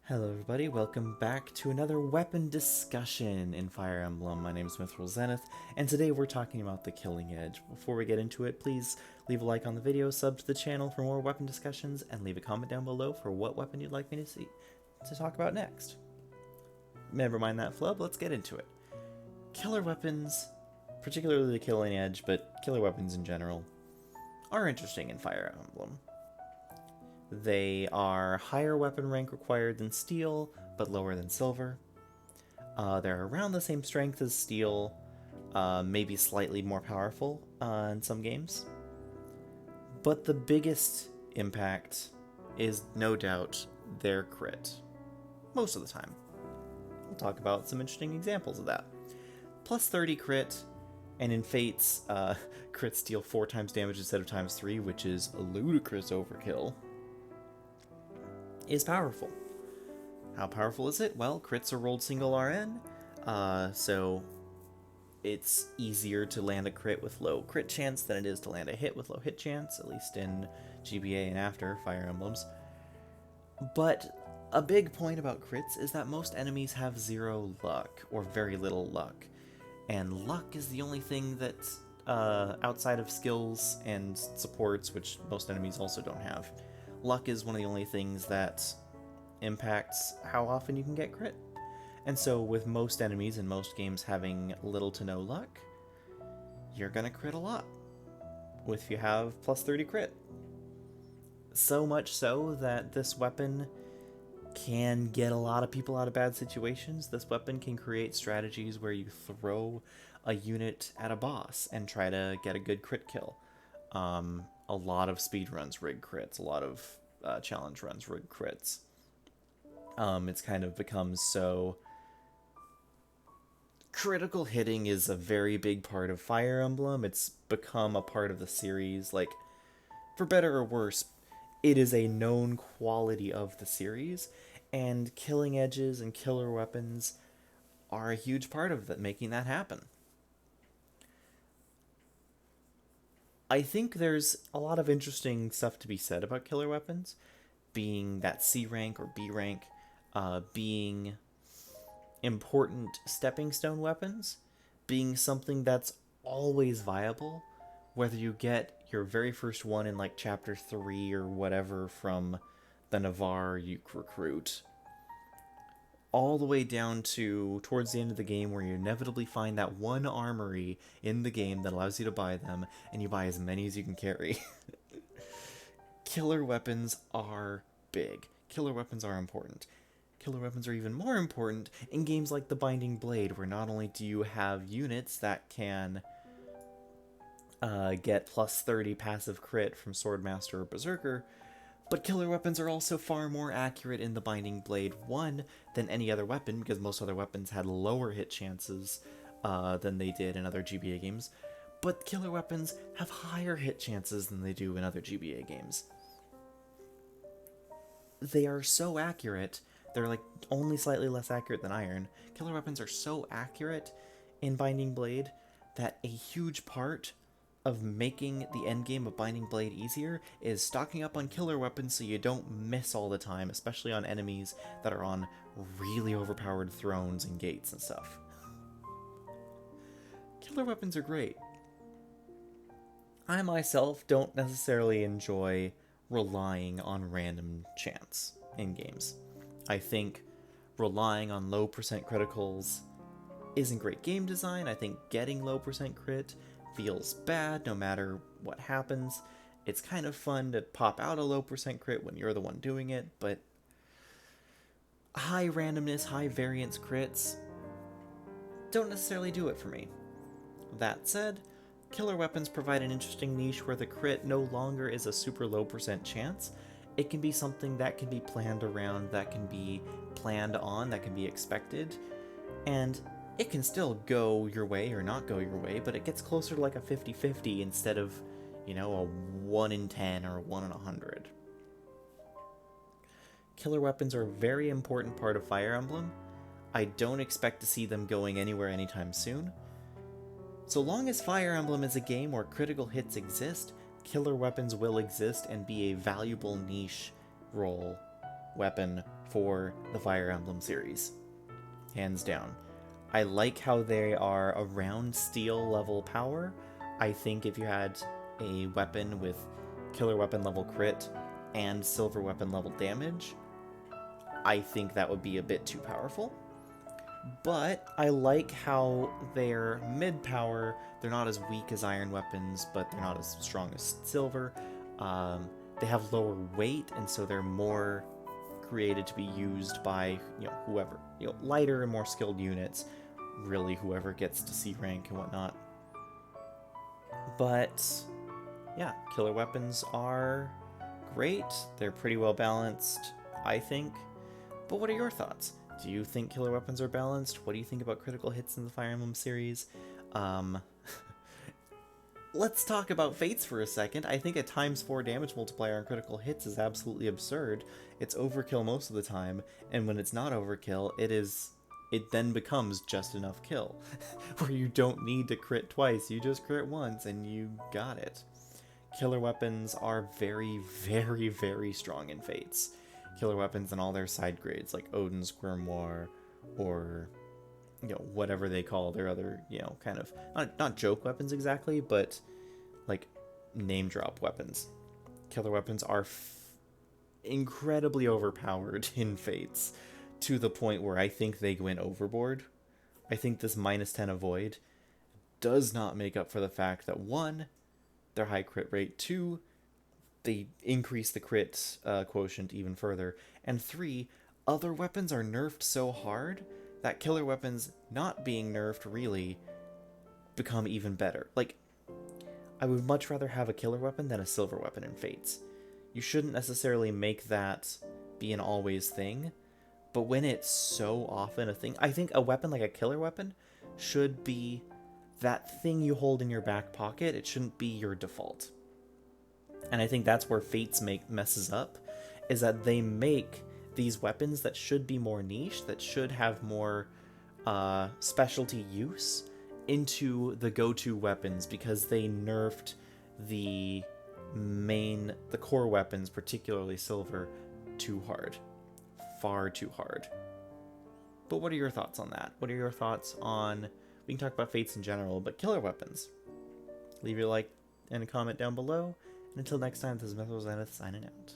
Hello everybody, welcome back to another weapon discussion in Fire Emblem. My name is Mithril Zenith, and today we're talking about the Killing Edge. Before we get into it, please leave a like on the video, sub to the channel for more weapon discussions, and leave a comment down below for what weapon you'd like me to talk about next. Never mind that flub, let's get into it. Killer weapons, particularly the Killing Edge, but killer weapons in general, are interesting in Fire Emblem. They are higher weapon rank required than steel, but lower than silver. They're around the same strength as steel, maybe slightly more powerful in some games. But the biggest impact is no doubt their crit, most of the time. We'll talk about some interesting examples of that. Plus 30 crit, and in Fates, crits deal 4 times damage instead of times 3, which is a ludicrous overkill, is powerful. How powerful is it? Well, crits are rolled single RN, so it's easier to land a crit with low crit chance than it is to land a hit with low hit chance, at least in GBA and after Fire Emblems. But a big point about crits is that most enemies have 0 luck, or very little luck. And luck is the only thing that's outside of skills and supports, which most enemies also don't have. Luck is one of the only things that impacts how often you can get crit. And so with most enemies in most games having little to no luck, you're gonna crit a lot if you have plus 30 crit. So much so that this weapon can get a lot of people out of bad situations. This weapon can create strategies where you throw a unit at a boss and try to get a good crit kill. A lot of speedruns rig crits, a lot of challenge runs rig crits. It's kind of become so... Critical hitting is a very big part of Fire Emblem. It's become a part of the series. Like, for better or worse, it is a known quality of the series, and killing edges and killer weapons are a huge part of that, making that happen. I think there's a lot of interesting stuff to be said about killer weapons, being that C rank or B rank, being important stepping stone weapons, being something that's always viable, whether you get your very first one in like chapter 3 or whatever from the Navarre you recruit, all the way down to towards the end of the game where you inevitably find that one armory in the game that allows you to buy them, and you buy as many as you can carry. Killer weapons are big. Killer weapons are important. Killer weapons are even more important in games like the Binding Blade, where not only do you have units that can get plus 30 passive crit from Swordmaster or Berserker, but killer weapons are also far more accurate in the Binding Blade 1 than any other weapon, because most other weapons had lower hit chances than they did in other GBA games. But killer weapons have higher hit chances than they do in other GBA games. They are so accurate, they're like only slightly less accurate than iron. Killer weapons are so accurate in Binding Blade that a huge part of making the endgame of Binding Blade easier is stocking up on killer weapons so you don't miss all the time, especially on enemies that are on really overpowered thrones and gates and stuff. Killer weapons are great. I myself don't necessarily enjoy relying on random chance in games. I think relying on low percent criticals isn't great game design. I think getting low percent crit feels bad no matter what happens. It's kind of fun to pop out a low percent crit when you're the one doing it, but high randomness, high variance crits don't necessarily do it for me. That said, killer weapons provide an interesting niche where the crit no longer is a super low percent chance. It can be something that can be planned around, that can be planned on, that can be expected, and it can still go your way or not go your way, but it gets closer to like a 50-50 instead of, you know, a 1 in 10 or a 1 in 100. Killer weapons are a very important part of Fire Emblem. I don't expect to see them going anywhere anytime soon. So long as Fire Emblem is a game where critical hits exist, killer weapons will exist and be a valuable niche role weapon for the Fire Emblem series. Hands down. I like how they are around steel level power. I think if you had a weapon with killer weapon level crit and silver weapon level damage, I think that would be a bit too powerful. But I like how they're mid-power. They're not as weak as iron weapons, but they're not as strong as silver. They have lower weight, and so they're more created to be used by, whoever, lighter and more skilled units. Really, whoever gets to C rank and whatnot. But yeah, killer weapons are great. They're pretty well balanced, I think. But what are your thoughts? Do you think killer weapons are balanced? What do you think about critical hits in the Fire Emblem series? Let's talk about Fates for a second. I think a ×4 damage multiplier on critical hits is absolutely absurd. It's overkill most of the time, and when it's not overkill, it then becomes just enough kill, where you don't need to crit twice, you just crit once, and you got it. Killer weapons are very, very, very strong in Fates. Killer weapons and all their side grades, like Odin's Grimoire, or, whatever they call their other, kind of, not joke weapons exactly, but, like, name drop weapons. Killer weapons are incredibly overpowered in Fates, to the point where I think they went overboard. I think this -10 avoid does not make up for the fact that, 1, their high crit rate, 2, they increase the crit quotient even further, and 3, other weapons are nerfed so hard that killer weapons not being nerfed really become even better. Like, I would much rather have a killer weapon than a silver weapon in Fates. You shouldn't necessarily make that be an always thing, but when it's so often a thing, I think a weapon like a killer weapon should be that thing you hold in your back pocket. It shouldn't be your default. And I think that's where Fates messes up, is that they make these weapons that should be more niche, that should have more specialty use, into the go-to weapons, because they nerfed the core weapons, particularly silver, too hard. Far too hard. But what are your thoughts on that? What are your thoughts on, we can talk about Fates in general, but killer weapons? Leave your like and a comment down below. And until next time, this is Zenith signing out.